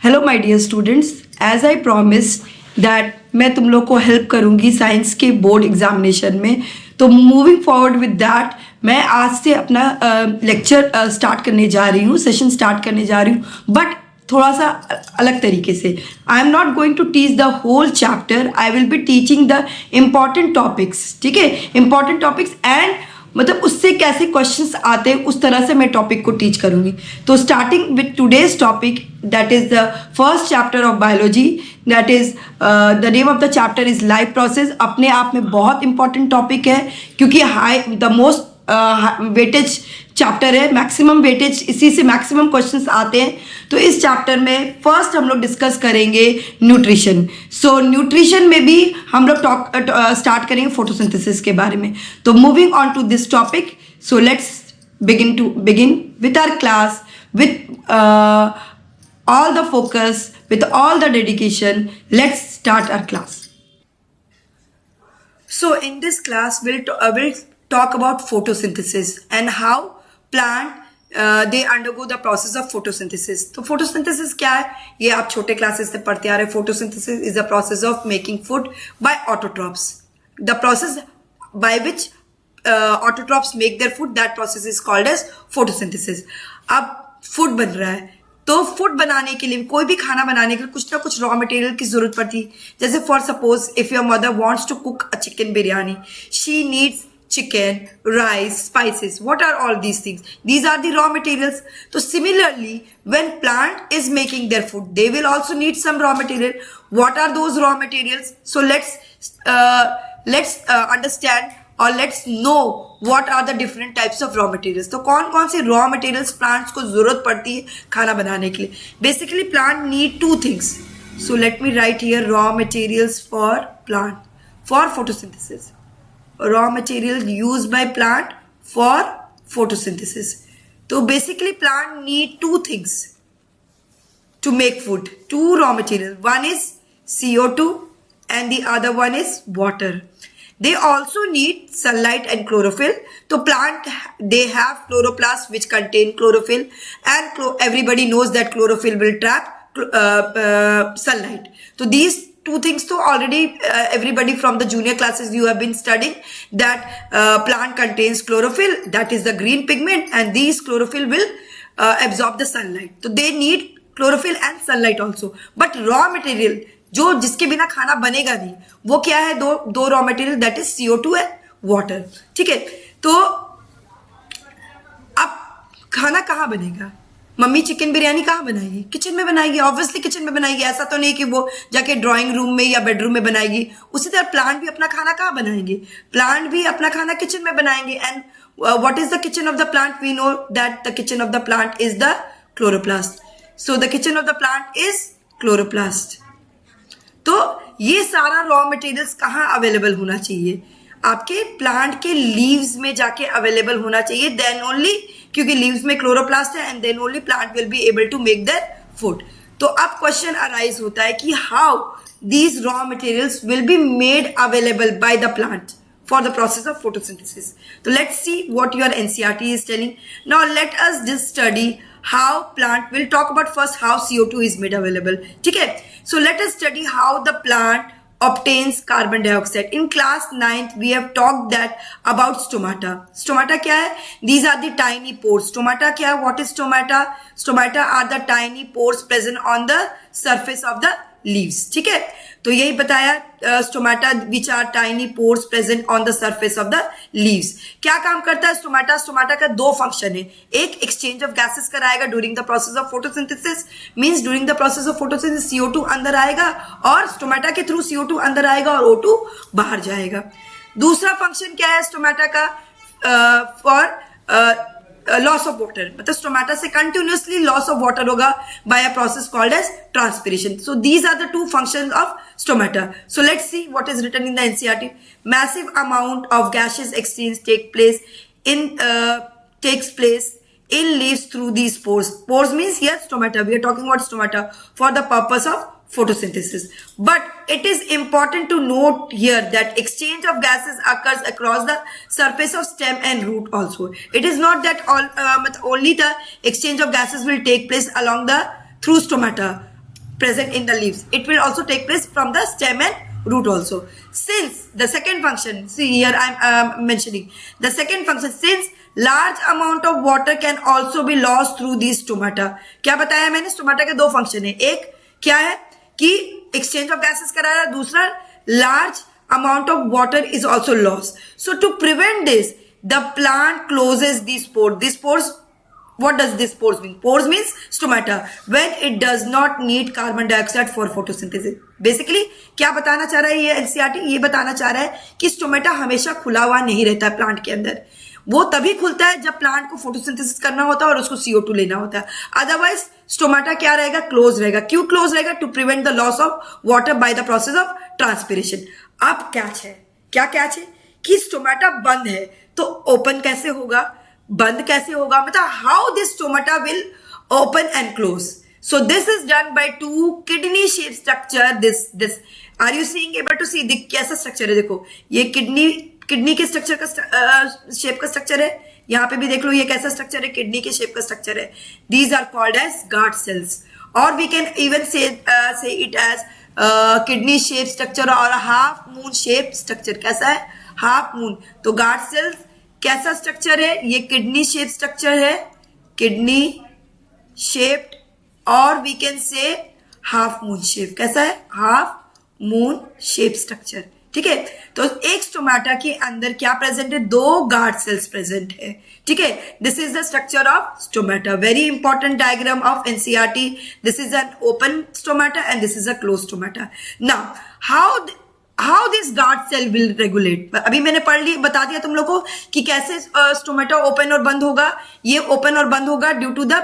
Hello my dear students, as I promise that मैं तुम लोग को हेल्प करूंगी साइंस के बोर्ड एग्जामिनेशन में। तो मूविंग फॉरवर्ड विद दैट मैं आज से अपना लेक्चर स्टार्ट करने जा रही हूँ, सेशन स्टार्ट करने जा रही हूँ, बट थोड़ा सा अलग तरीके से। I am not going to teach the whole chapter, I will be teaching the important topics. ठीक है, इम्पॉर्टेंट टॉपिक्स एंड मतलब उससे कैसे क्वेश्चंस आते हैं उस तरह से मैं टॉपिक को टीच करूंगी। तो starting with today's topic, that is the first chapter of biology, that is the name of the chapter is life process. अपने आप में बहुत इंपॉर्टेंट टॉपिक है क्योंकि high the most weightage chapter है, मैक्सिमम वेटेज, इसी से मैक्सिमम क्वेश्चंस आते हैं। तो इस चैप्टर में फर्स्ट हम लोग डिस्कस करेंगे न्यूट्रिशन। सो न्यूट्रिशन में भी हम लोग स्टार्ट करेंगे फोटोसिंथेसिस के बारे में। तो moving on to this topic, so let's begin with our class with all the focus, with all the dedication. Let's start our class. So in this class we'll talk about photosynthesis and how plant they undergo the process of photosynthesis. तो photosynthesis क्या है, ये आप छोटे classes से पढ़ते आ रहे हैं। photosynthesis is the process of making food by autotrophs. The process by which autotrophs make their food, that process is called as photosynthesis. अब फूड बन रहा है, तो फूड बनाने के लिए, कोई भी खाना बनाने के लिए कुछ ना कुछ रॉ मटेरियल की जरूरत पड़ती है। जैसे for suppose if your mother wants to cook a chicken biryani, she needs chicken, rice, spices. What are all these things? These are the raw materials. So similarly, when plant is making their food, they will also need some raw material. What are those raw materials? So let's understand or let's know what are the different types of raw materials. तो कौन कौन से raw materials plants को जरूरत पड़ती है खाना बनाने के लिए? Basically, plant need two things. So let me write here raw materials for plant for photosynthesis. Raw material used by plant for photosynthesis. So basically plant need two things to make food. Two raw materials. One is CO2 and the other one is water. They also need sunlight and chlorophyll. So plant, they have chloroplasts which contain chlorophyll, and everybody knows that chlorophyll will trap sunlight. So these two things, so already everybody from the junior classes you have been studying that plant contains chlorophyll, that is the green pigment, and these chlorophyll will absorb the sunlight. So they need chlorophyll and sunlight also. But raw material जो जिसके बिना खाना बनेगा नहीं, वो क्या है? दो raw material, that is CO2 and water. ठीक है, तो अब खाना कहाँ बनेगा? मम्मी चिकन बिरयानी कहाँ बनाएगी? किचन में बनाएगी, ऑब्वियसली किचन में बनाएगी। ऐसा तो नहीं कि वो जाके ड्राइंग रूम में या बेडरूम में बनाएगी। उसी तरह प्लांट भी अपना खाना कहाँ बनाएंगे? प्लांट भी अपना खाना किचन में बनाएंगे। And what is the kitchen of the plant? We know that the kitchen of the plant is the chloroplast. So the kitchen of the plant is chloroplast. तो ये सारा रॉ मटेरियल्स कहाँ available होना चाहिए? आपके plant के leaves में जाके अवेलेबल होना चाहिए, देन ओनली, क्योंकि लीव्स में क्लोरोप्लास्ट है, and then only plant will be able to make their food. तो अब क्वेश्चन अराइज होता है कि how these raw materials will be made available by the plant for the process of photosynthesis. So let's see what your NCERT is telling. Now let us just study how plant, will talk about first how CO2 is made available. ठीक है, so let us study how the plant obtains carbon dioxide. In class 9th we have talked that about stomata. Stomata क्या है? These are the tiny pores. Stomata क्या है? What is stomata? Stomata are the tiny pores present on the surface of the leaves. ठीक है, तो यही बताया stomata which are tiny pores present on the surface of the leaves. क्या काम करता है स्टोमाटा? स्टोमाटा का दो फंक्शन है। एक, एक्सचेंज ऑफ गैसेस कराएगा during the process of photosynthesis, means during the process of photosynthesis CO2 अंदर आएगा और स्टोमाटा के थ्रू CO2 अंदर आएगा और O2 बाहर जाएगा। दूसरा फंक्शन क्या है स्टोमाटा का? फॉर लॉस ऑफ वाटर, मतलब स्टोमाटा से कंटिन्यूअसली लॉस ऑफ वाटर होगा by a process called as transpiration. So these are the two functions of stomata. So let's see what is written in the NCERT. Massive amount of gaseous exchange takes place in leaves through these pores. Pores means here stomata. We are talking about stomata for the purpose of photosynthesis. But it is important to note here that exchange of gases occurs across the surface of stem and root also. It is not that only the exchange of gases will take place along the through stomata. present in the leaves. It will also take place from the stem and root also. Since the second function, see here I'm mentioning the second function, since large amount of water can also be lost through these stomata. क्या बताया मैंने? Stomata के दो function है, एक क्या है कि एक्सचेंज ऑफ गैसेस करा रहा है, दूसरा large amount of water is also lost. So to prevent this, the plant closes these pores. These pores, what does this pores mean? Pores means stomata when it does not need carbon dioxide for photosynthesis. Basically क्या बताना चाह रहा है ये NCERT? ये बताना चाह रहा है कि स्टोमेटा हमेशा खुला हुआ नहीं रहता है प्लांट के अंदर. वो तभी खुलता है जब प्लांट को फोटोसिंथेसिस करना होता है और उसको CO2 लेना होता है. अदरवाइज स्टोमाटा क्या रहेगा? क्लोज रहेगा. क्यों क्लोज रहेगा? To prevent the loss of water by the process of transpiration. अब कैच है, क्या कैच है कि स्टोमाटा बंद है तो ओपन कैसे होगा, बंद कैसे होगा, मतलब how this stomata will open and close. So this is done by two kidney shape structure. This are you seeing, able to see? कैसा स्ट्रक्चर है? देखो ये किडनी के स्ट्रक्चर का शेप का स्ट्रक्चर है. यहाँ पे भी देख लो ये कैसा स्ट्रक्चर है, किडनी के शेप का स्ट्रक्चर है. These are called as guard cells, और we can even say it as kidney shape structure और हाफ मून शेप स्ट्रक्चर. कैसा है? Half moon. तो गार्ड सेल्स कैसा स्ट्रक्चर है? ये किडनी शेप स्ट्रक्चर है, किडनी शेप्ड, और we can say half moon shape. कैसा है? Half moon shape structure. ठीक है. तो एक स्टोमाटा के अंदर क्या प्रेजेंट है? दो गार्ड सेल्स प्रेजेंट है. ठीक है. This is the structure of stomata. Very important diagram of NCERT. This is an open stomata and this is a close stomata. Now how this guard cell will regulate? अभी मैंने बता दिया तुम लोग को कि कैसे स्टोमाटा ओपन और बंद होगा. ये ओपन और बंद होगा due to the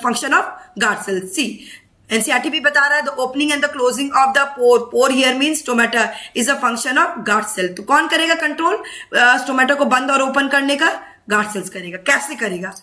function of guard cell. See NCERT भी बता रहा है, the opening and the closing of the pore. Pore here means stomata is a function of guard cell. तो कौन करेगा कंट्रोल स्टोमाटा को बंद और ओपन करने का? गार्ड सेल्स करेगा. कैसे करेगा?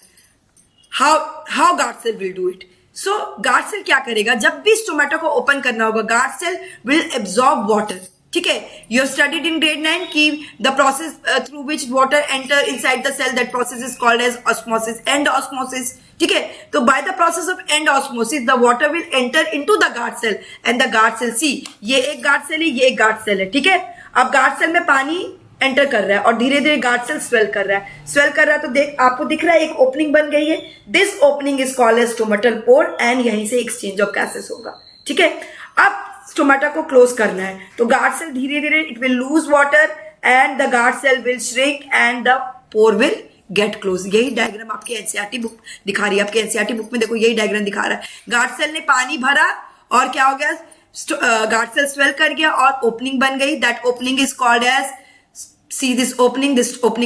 How guard cell will do it? So guard cell क्या करेगा? जब भी स्टोमाटा को ओपन करना होगा, guard cell will absorb water. ठीक है. You have studied in grade 9 कि the process through which water enter inside the cell, that process is called as osmosis, endosmosis. ठीक है. तो by the process of endosmosis the water will enter into the guard cell, and the guard cell, सी ये एक guard cell है, ये एक guard cell है. ठीक है. अब गार्ड सेल में पानी एंटर कर रहा है और धीरे धीरे गार्ड सेल स्वेल कर रहा है. स्वेल कर रहा है तो आपको दिख रहा है एक ओपनिंग बन गई है. This opening is called as stomatal pore, and यहीं से एक्सचेंज ऑफ गैसेस होगा. ठीक है. अब स्टोमाटा को क्लोज करना है तो गार्ड सेल धीरे धीरे it will lose water and the guard cell will shrink and the pore will get close. यही डायग्राम आपकी एनसीईआरटी बुक दिखा रही है. आपके एनसीईआरटी बुक में देखो यही डायग्राम दिखा रहा है. गार्ड सेल ने पानी भरा और क्या हो गया? गार्ड सेल स्वेल कर गया और ओपनिंग बन गई. That opening is called as, see this opening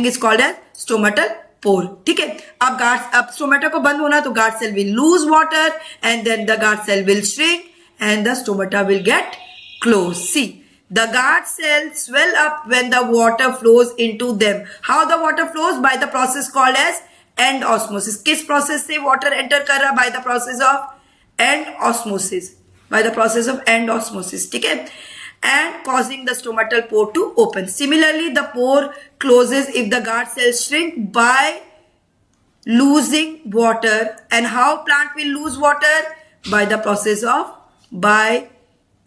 is called as stomatal pore. ठीक है. अब स्टोमेटा को बंद होना तो guard cell will lose water and then the guard cell will shrink and the stomata will get closed. See, the guard cells swell up when the water flows into them. How the water flows? By the process called as end osmosis. किस process से water enter कर रहा? By the process of end osmosis. By the process of end osmosis. ठीक है. And causing the stomatal pore to open. Similarly, the pore closes if the guard cells shrink by losing water. And how plant will lose water? By the process of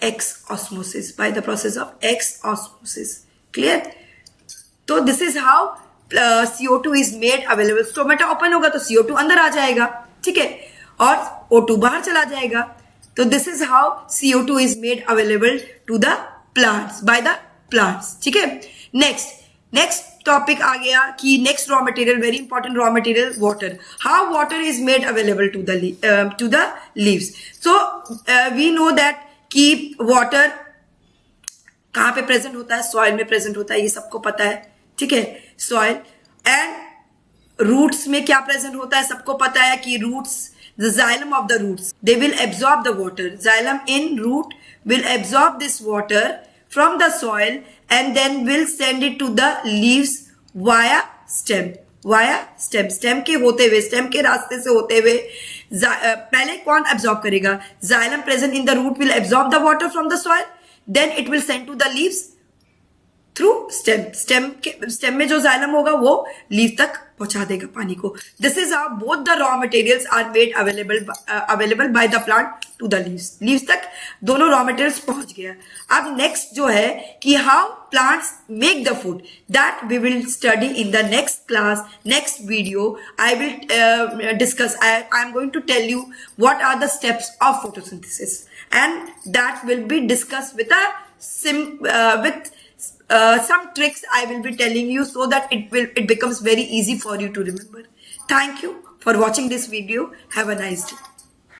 X osmosis. By the process of X osmosis. Clear? तो this is how CO2 is made available. Stomata open होगा तो CO2 अंदर आ जाएगा. ठीक है. और O2 बाहर चला जाएगा. तो this is how CO2 is made available to the plants by the plants. ठीक है. नेक्स्ट टॉपिक आ गया कि next raw material, very important raw material, water. How water is made available to the leaves. So we know that कि वाटर कहाँ पे present होता है? सॉइल में प्रेजेंट होता है, ये सबको पता है. ठीक है. सॉइल एंड रूट्स में क्या प्रेजेंट होता है? सबको पता है कि roots, the xylem of the roots, they will absorb the water. Xylem in root will absorb this water from the soil and then will send it to the leaves via stem. Stem के होते हुए, stem के रास्ते से होते हुए पहले कौन absorb करेगा? Xylem present in the root will absorb the water from the soil, then it will send to the leaves through stem में जो जाइलम होगा वो लीव तक पहुंचा देगा पानी को. This is how both the raw materials are made available by the plant to the leaves तक दोनों रॉ मटेरियल्स पहुंच गया. अब नेक्स्ट जो है कि how plants make the food, that we will study in the next class, next video. I will discuss, I am going to tell you what are the steps of photosynthesis, and that will be discussed with some tricks I will be telling you, so that it becomes very easy for you to remember. Thank you for watching this video. Have a nice day.